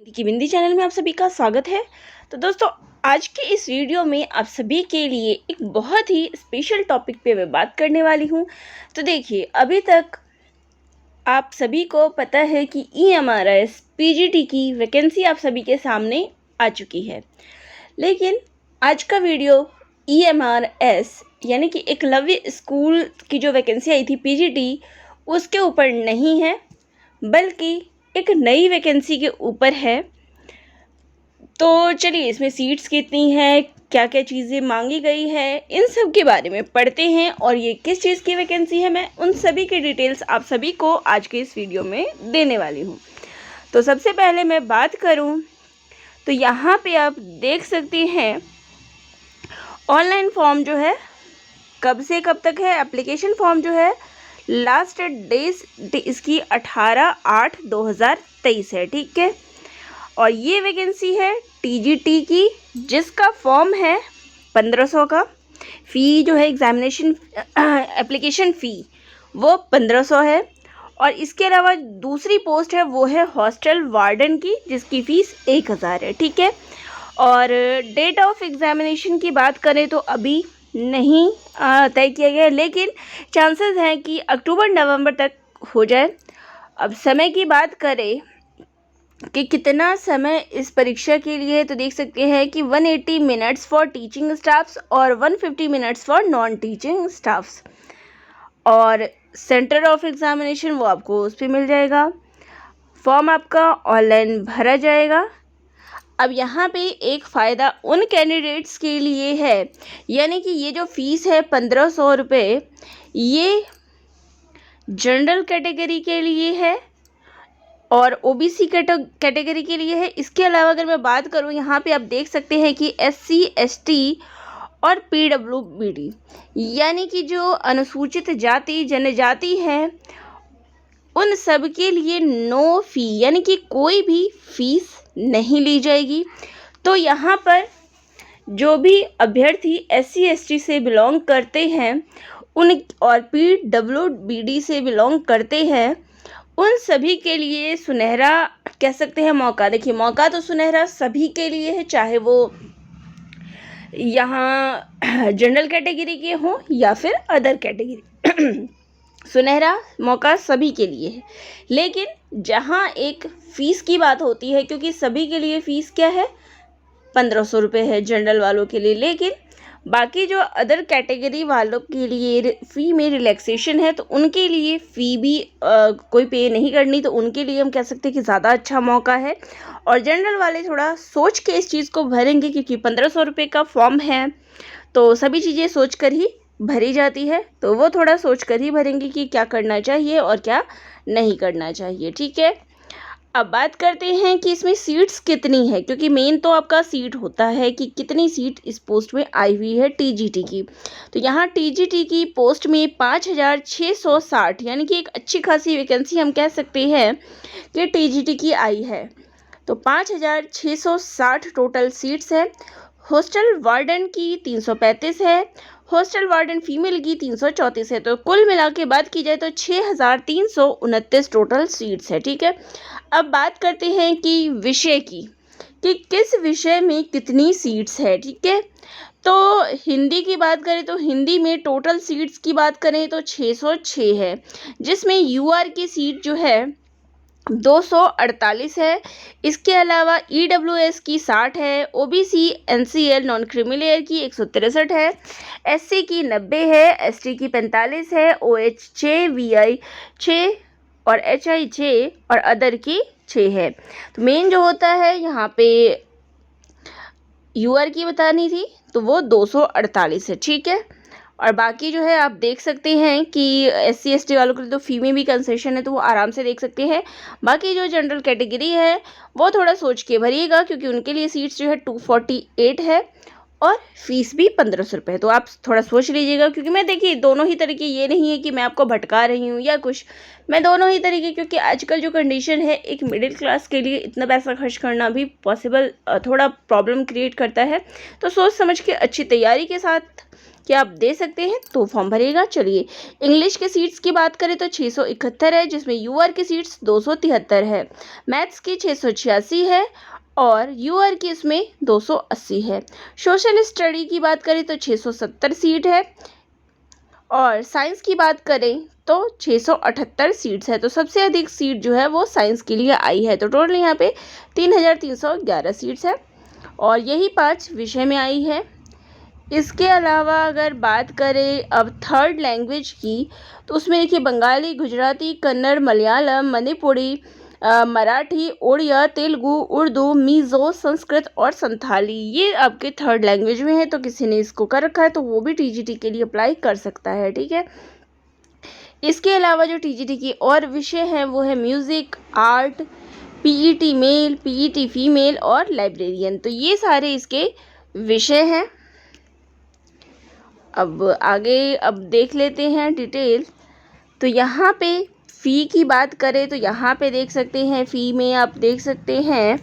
हिंदी की बिंदी चैनल में आप सभी का स्वागत है। तो दोस्तों, आज के इस वीडियो में आप सभी के लिए एक बहुत ही स्पेशल टॉपिक पे मैं बात करने वाली हूँ। तो देखिए, अभी तक आप सभी को पता है कि EMRS PGT की वैकेंसी आप सभी के सामने आ चुकी है, लेकिन आज का वीडियो EMRS यानी कि एकलव्य स्कूल की जो वैकेंसी आई थी PGT उसके ऊपर नहीं है, बल्कि एक नई वैकेंसी के ऊपर है। तो चलिए, इसमें सीट्स कितनी है, क्या क्या चीज़ें मांगी गई है, इन सब के बारे में पढ़ते हैं और ये किस चीज़ की वैकेंसी है, मैं उन सभी की डिटेल्स आप सभी को आज के इस वीडियो में देने वाली हूँ। तो सबसे पहले मैं बात करूँ तो यहाँ पे आप देख सकते हैं ऑनलाइन फॉर्म जो है कब से कब तक है। एप्लीकेशन फॉर्म जो है लास्ट डेज इसकी 18/8/2023 है, ठीक है। और ये वैकेंसी है TGT की, जिसका फॉर्म है 1500 का। फ़ी जो है एग्ज़ामिनेशन एप्लीकेशन फ़ी वो 1500 है। और इसके अलावा दूसरी पोस्ट है वो है हॉस्टल वार्डन की, जिसकी फ़ीस 1000 है, ठीक है। और डेट ऑफ एग्ज़ामिनेशन की बात करें तो अभी नहीं तय किया गया है, लेकिन चांसेस हैं कि अक्टूबर-नवंबर तक हो जाए। अब समय की बात करें कि कितना समय इस परीक्षा के लिए है, तो देख सकते हैं कि 180 मिनट्स फॉर टीचिंग स्टाफ्स और 150 minutes for non teaching staffs. और सेंटर ऑफ एग्ज़ामिनेशन वो आपको उस पर मिल जाएगा। फॉर्म आपका ऑनलाइन भरा जाएगा। अब यहाँ पे एक फ़ायदा उन कैंडिडेट्स के लिए है, यानी कि ये जो फ़ीस है 1500 रुपये, ये जनरल कैटेगरी के लिए है और OBC कैटेगरी के लिए है। इसके अलावा अगर मैं बात करूँ, यहाँ पे आप देख सकते हैं कि SC ST और PWBD यानी कि जो अनुसूचित जाति जनजाति है उन सब के लिए नो फ़ी, यानी कि कोई भी फीस नहीं ली जाएगी। तो यहाँ पर जो भी अभ्यर्थी SC ST से बिलोंग करते हैं उन और PWBD से बिलोंग करते हैं, उन सभी के लिए सुनहरा कह सकते हैं मौका। देखिए, मौका तो सुनहरा सभी के लिए है, चाहे वो यहाँ जनरल कैटेगरी के हों या फिर अदर कैटेगरी सुनहरा मौका सभी के लिए है। लेकिन जहाँ एक फ़ीस की बात होती है, क्योंकि सभी के लिए फ़ीस क्या है 1500 रुपये है जनरल वालों के लिए, लेकिन बाकी जो अदर कैटेगरी वालों के लिए फ़ी में रिलैक्सेशन है, तो उनके लिए फ़ी भी कोई पे नहीं करनी, तो उनके लिए हम कह सकते हैं कि ज़्यादा अच्छा मौका है। और जनरल वाले थोड़ा सोच के इस चीज़ को भरेंगे, क्योंकि 1500 रुपये का फॉर्म है तो सभी चीज़ें सोच कर ही भरी जाती है, तो वो थोड़ा सोच कर ही भरेंगे कि क्या करना चाहिए और क्या नहीं करना चाहिए, ठीक है। अब बात करते हैं कि इसमें सीट्स कितनी है, क्योंकि मेन तो आपका सीट होता है कि कितनी सीट इस पोस्ट में आई हुई है TGT की। तो यहाँ TGT की पोस्ट में 5660, यानी कि एक अच्छी खासी वैकेंसी हम कह सकते हैं कि TGT की आई है। तो 5660 टोटल सीट्स है। हॉस्टल वार्डन की 335 है, हॉस्टल वार्डन फीमेल की 334 है। तो कुल मिला के बात की जाए तो 6329 टोटल सीट्स है, ठीक है। अब बात करते हैं कि विषय की, कि किस विषय में कितनी सीट्स है, ठीक है। तो हिंदी की बात करें तो हिंदी में टोटल सीट्स की बात करें तो 606 है, जिसमें UR की सीट जो है 248 है। इसके अलावा EWS की 60 है, OBC NCL नॉन क्रिमिलेयर की 163 है, SC की 90 है, ST की 45 है, OH 6, VI 6 और HI 6 और अदर की 6 है। तो मेन जो होता है यहाँ पे UR की बतानी थी तो वो 248 है, ठीक है। और बाकी जो है आप देख सकते हैं कि SC ST वालों के लिए तो फ़ी में भी कंसेशन है, तो वो आराम से देख सकते हैं। बाकी जो जनरल कैटेगरी है वो थोड़ा सोच के भरिएगा, क्योंकि उनके लिए सीट्स जो है 248 है और फीस भी 1500 रुपये है। तो आप थोड़ा सोच लीजिएगा, क्योंकि मैं देखिए दोनों ही तरीके, ये नहीं है कि मैं आपको भटका रही हूँ या कुछ, मैं दोनों ही तरीके, क्योंकि आजकल जो कंडीशन है एक मिडिल क्लास के लिए इतना पैसा खर्च करना भी पॉसिबल थोड़ा प्रॉब्लम क्रिएट करता है। तो सोच समझ के अच्छी तैयारी के साथ कि आप दे सकते हैं तो फॉर्म भरिएगा। चलिए, इंग्लिश के सीट्स की बात करें तो 671 है, जिसमें यूआर की सीट्स 273 है, मैथ्स की 686 है और यूआर की इसमें 280 है। सोशल स्टडी की बात करें तो 670 सीट है और साइंस की बात करें तो 678 सीट्स है। तो सबसे अधिक सीट जो है वो साइंस के लिए आई है। तो टोटल यहाँ पे 3311 सीट्स है और यही 5 विषय में आई है। इसके अलावा अगर बात करें अब थर्ड लैंग्वेज की, तो उसमें देखिए बंगाली, गुजराती, कन्नड़, मलयालम, मणिपुरी, मराठी, उड़िया, तेलुगु, उर्दू, मिज़ो, संस्कृत और संथाली, ये आपके थर्ड लैंग्वेज में है। तो किसी ने इसको कर रखा है तो वो भी टीजीटी के लिए अप्लाई कर सकता है, ठीक है। इसके अलावा जो टीजीटी की और विषय हैं वो है music, art, PET male, PET female और लाइब्रेरियन। तो ये सारे इसके विषय हैं। अब आगे अब देख लेते हैं डिटेल। तो यहाँ पे फ़ी की बात करें तो यहाँ पे देख सकते हैं फ़ी में आप देख सकते हैं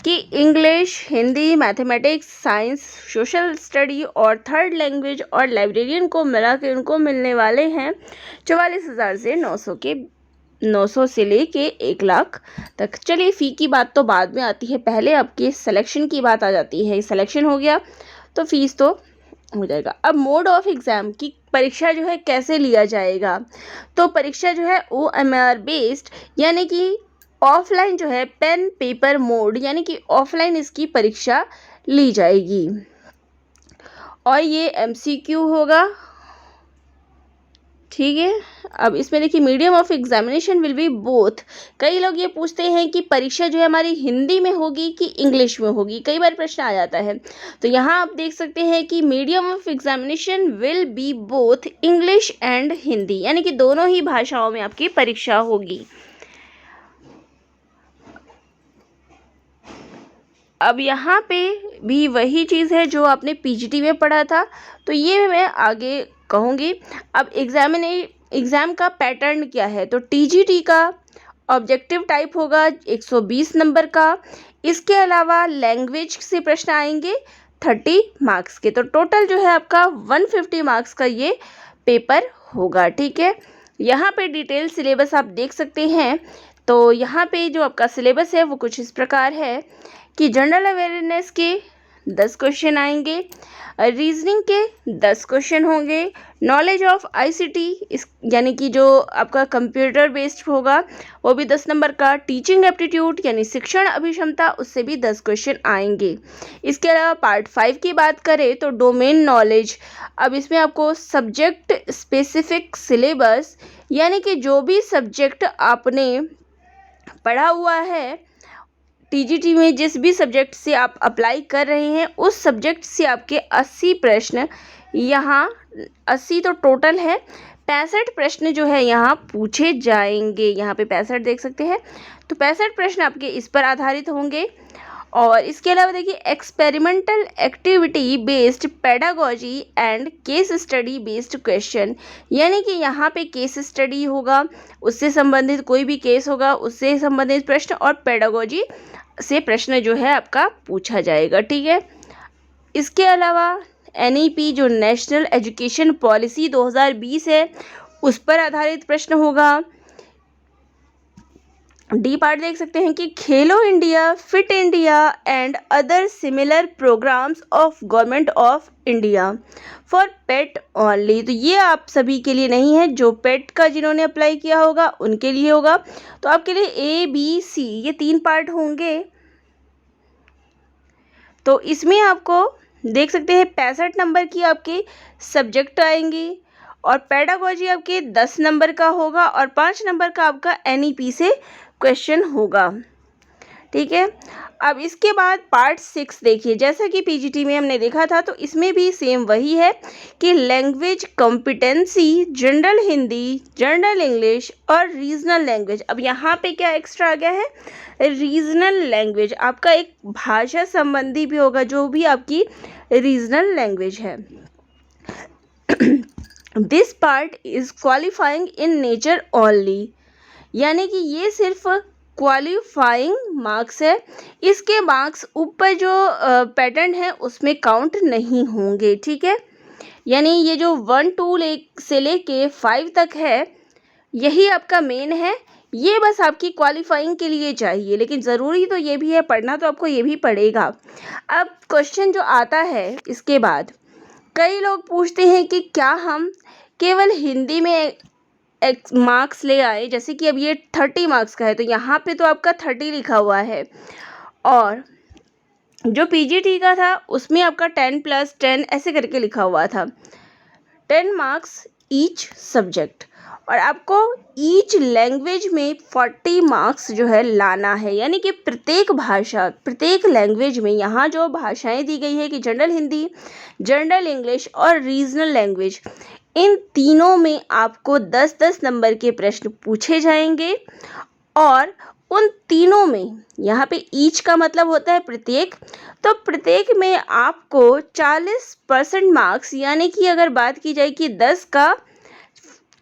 कि English, Hindi, mathematics, science, social study और थर्ड लैंग्वेज और लाइब्रेरियन को मिला के उनको मिलने वाले हैं 44,000 से 900 से लेके 1 लाख तक। चलिए, फ़ी की बात तो बाद में आती है, पहले आपके सिलेक्शन की बात आ जाती है। सिलेक्शन हो गया तो फीस तो हो जाएगा। अब मोड ऑफ एग्ज़ाम की परीक्षा जो है कैसे लिया जाएगा, तो परीक्षा जो है OMR बेस्ड यानी कि ऑफलाइन जो है पेन पेपर मोड यानी कि ऑफलाइन इसकी परीक्षा ली जाएगी और ये MCQ होगा, ठीक है। अब इसमें देखिए medium of examination will be both. कई लोग ये पूछते हैं कि परीक्षा जो है हमारी हिंदी में होगी कि इंग्लिश में होगी, कई बार प्रश्न आ जाता है। तो यहाँ आप देख सकते हैं कि medium of examination will be both English and Hindi, यानी कि दोनों ही भाषाओं में आपकी परीक्षा होगी। अब यहाँ पे भी वही चीज़ है जो आपने पीजीटी में पढ़ा था, तो ये मैं आगे कहूँगी। अब एग्ज़ाम का पैटर्न क्या है, तो टीजीटी का ऑब्जेक्टिव टाइप होगा 120 नंबर का। इसके अलावा लैंग्वेज से प्रश्न आएंगे 30 मार्क्स के। तो टोटल जो है आपका 150 मार्क्स का ये पेपर होगा, ठीक है। यहाँ पे डिटेल सिलेबस आप देख सकते हैं। तो यहाँ पे जो आपका सिलेबस है वो कुछ इस प्रकार है कि जनरल अवेयरनेस के 10 क्वेश्चन आएंगे, रीजनिंग के 10 क्वेश्चन होंगे, नॉलेज ऑफ आईसीटी इस यानी कि जो आपका कंप्यूटर बेस्ड होगा वो भी 10 नंबर का, टीचिंग एप्टीट्यूड यानी शिक्षण अभिक्षमता उससे भी 10 क्वेश्चन आएंगे। इसके अलावा पार्ट 5 की बात करें तो डोमेन नॉलेज, अब इसमें आपको सब्जेक्ट स्पेसिफिक सिलेबस यानी कि जो भी सब्जेक्ट आपने पढ़ा हुआ है टीजीटी में, जिस भी सब्जेक्ट से आप अप्लाई कर रहे हैं उस सब्जेक्ट से आपके 80 प्रश्न, यहाँ 80 तो टोटल है, 65 प्रश्न जो है यहाँ पूछे जाएंगे। यहाँ पे 65 देख सकते हैं। तो 65 प्रश्न आपके इस पर आधारित होंगे। और इसके अलावा देखिए experimental activity based pedagogy and case study based question, यानी कि यहाँ पे केस स्टडी होगा, उससे संबंधित कोई भी केस होगा उससे संबंधित प्रश्न और पेडागोजी से प्रश्न जो है आपका पूछा जाएगा, ठीक है। इसके अलावा NEP जो नेशनल एजुकेशन पॉलिसी 2020 है उस पर आधारित प्रश्न होगा। डी पार्ट देख सकते हैं कि Khelo India, fit India and other similar programs of government of India for PET only. तो ये आप सभी के लिए नहीं है, जो पेट का जिन्होंने अप्लाई किया होगा उनके लिए होगा। तो आपके लिए ABC ये 3 पार्ट होंगे। तो इसमें आपको देख सकते हैं 65 नंबर की आपके सब्जेक्ट आएंगी और पेडागोजी आपके 10 नंबर का होगा और 5 नंबर का आपका NEP से क्वेश्चन होगा, ठीक है। अब इसके बाद पार्ट 6 देखिए, जैसा कि पीजीटी में हमने देखा था तो इसमें भी सेम वही है कि language competency, general Hindi, general English और रीजनल लैंग्वेज। अब यहाँ पे क्या एक्स्ट्रा आ गया है, रीजनल लैंग्वेज आपका एक भाषा संबंधी भी होगा जो भी आपकी रीजनल लैंग्वेज है। This part is qualifying in nature only, यानी कि ये सिर्फ क्वालिफाइंग मार्क्स है, इसके मार्क्स ऊपर जो पैटर्न है उसमें काउंट नहीं होंगे, ठीक है। यानी ये जो 1 2 से लेके 5 तक है, यही आपका मेन है। ये बस आपकी क्वालिफाइंग के लिए चाहिए, लेकिन ज़रूरी तो ये भी है, पढ़ना तो आपको ये भी पड़ेगा। अब क्वेश्चन जो आता है इसके बाद, कई लोग पूछते हैं कि क्या हम केवल हिंदी में मार्क्स ले आए, जैसे कि अब ये 30 मार्क्स का है तो यहाँ पे तो आपका 30 लिखा हुआ है, और जो पीजीटी का था उसमें आपका 10 + 10 ऐसे करके लिखा हुआ था, 10 मार्क्स ईच सब्जेक्ट, और आपको ईच लैंग्वेज में 40 मार्क्स जो है लाना है। यानी कि प्रत्येक भाषा, प्रत्येक लैंग्वेज में यहाँ जो भाषाएं दी गई है कि जनरल हिंदी, जनरल इंग्लिश और रीजनल लैंग्वेज, इन तीनों में आपको 10-10 नंबर के प्रश्न पूछे जाएंगे, और उन तीनों में यहाँ पे ईच का मतलब होता है प्रत्येक, तो प्रत्येक में आपको 40% मार्क्स, यानी कि अगर बात की जाए कि 10 का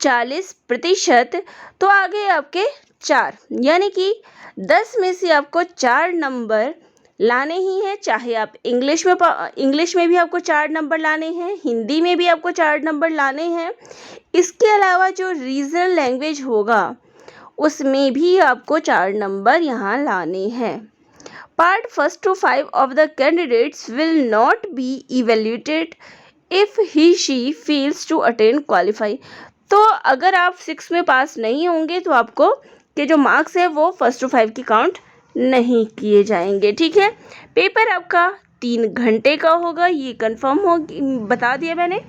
40%, तो आगे आपके 4, यानी कि 10 में से आपको 4 नंबर लाने ही हैं। चाहे आप इंग्लिश में भी आपको 4 नंबर लाने हैं, हिंदी में भी आपको 4 नंबर लाने हैं। इसके अलावा जो रीजनल लैंग्वेज होगा उसमें भी आपको 4 नंबर यहाँ लाने हैं। Part 1 to 5 of the candidates will not be evaluated if he she fails to attain qualify। तो अगर आप 6 में पास नहीं होंगे तो आपको के जो मार्क्स है वो 1 to 5 की काउंट नहीं किए जाएंगे। ठीक है, पेपर आपका 3 घंटे का होगा, ये कंफर्म हो बता दिया मैंने।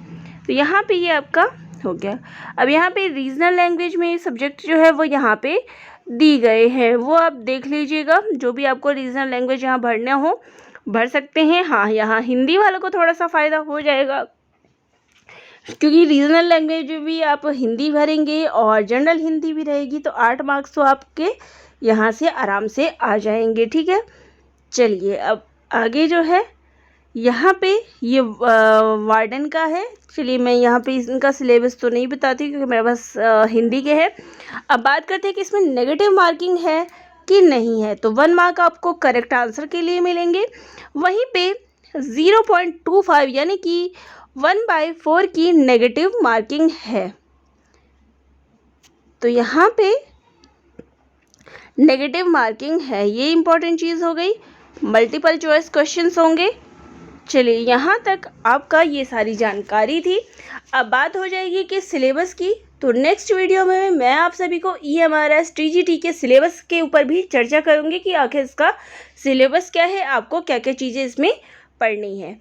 तो यहाँ पे ये आपका हो गया। अब यहाँ पे रीजनल लैंग्वेज में सब्जेक्ट जो है वो यहाँ पे दी गए हैं, वो आप देख लीजिएगा। जो भी आपको रीजनल लैंग्वेज यहाँ भरना हो भर सकते हैं। हाँ, यहाँ हिंदी वालों को थोड़ा सा फ़ायदा हो जाएगा, क्योंकि रीजनल लैंग्वेज में भी आप हिंदी भरेंगे और जनरल हिंदी भी रहेगी, तो 8 मार्क्स तो आपके यहाँ से आराम से आ जाएंगे। ठीक है, चलिए अब आगे जो है यहाँ पे ये वार्डन का है। चलिए मैं यहाँ पे इनका सिलेबस तो नहीं बताती क्योंकि मेरे पास हिंदी के है। अब बात करते हैं कि इसमें नेगेटिव मार्किंग है कि नहीं है। तो 1 मार्क आपको करेक्ट आंसर के लिए मिलेंगे, वहीं पे 0.25 यानी कि 1/4 की नेगेटिव मार्किंग है। तो यहाँ पे नेगेटिव मार्किंग है, ये इंपॉर्टेंट चीज़ हो गई। मल्टीपल चॉइस क्वेश्चंस होंगे। चलिए यहाँ तक आपका ये सारी जानकारी थी। अब बात हो जाएगी कि सिलेबस की, तो नेक्स्ट वीडियो में मैं आप सभी को EMRS TGT के सिलेबस के ऊपर भी चर्चा करूँगी कि आखिर इसका सिलेबस क्या है, आपको क्या क्या चीज़ें इसमें पढ़नी है।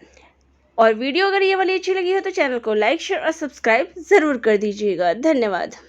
और वीडियो अगर ये वाली अच्छी लगी हो तो चैनल को लाइक, शेयर और सब्सक्राइब ज़रूर कर दीजिएगा। धन्यवाद।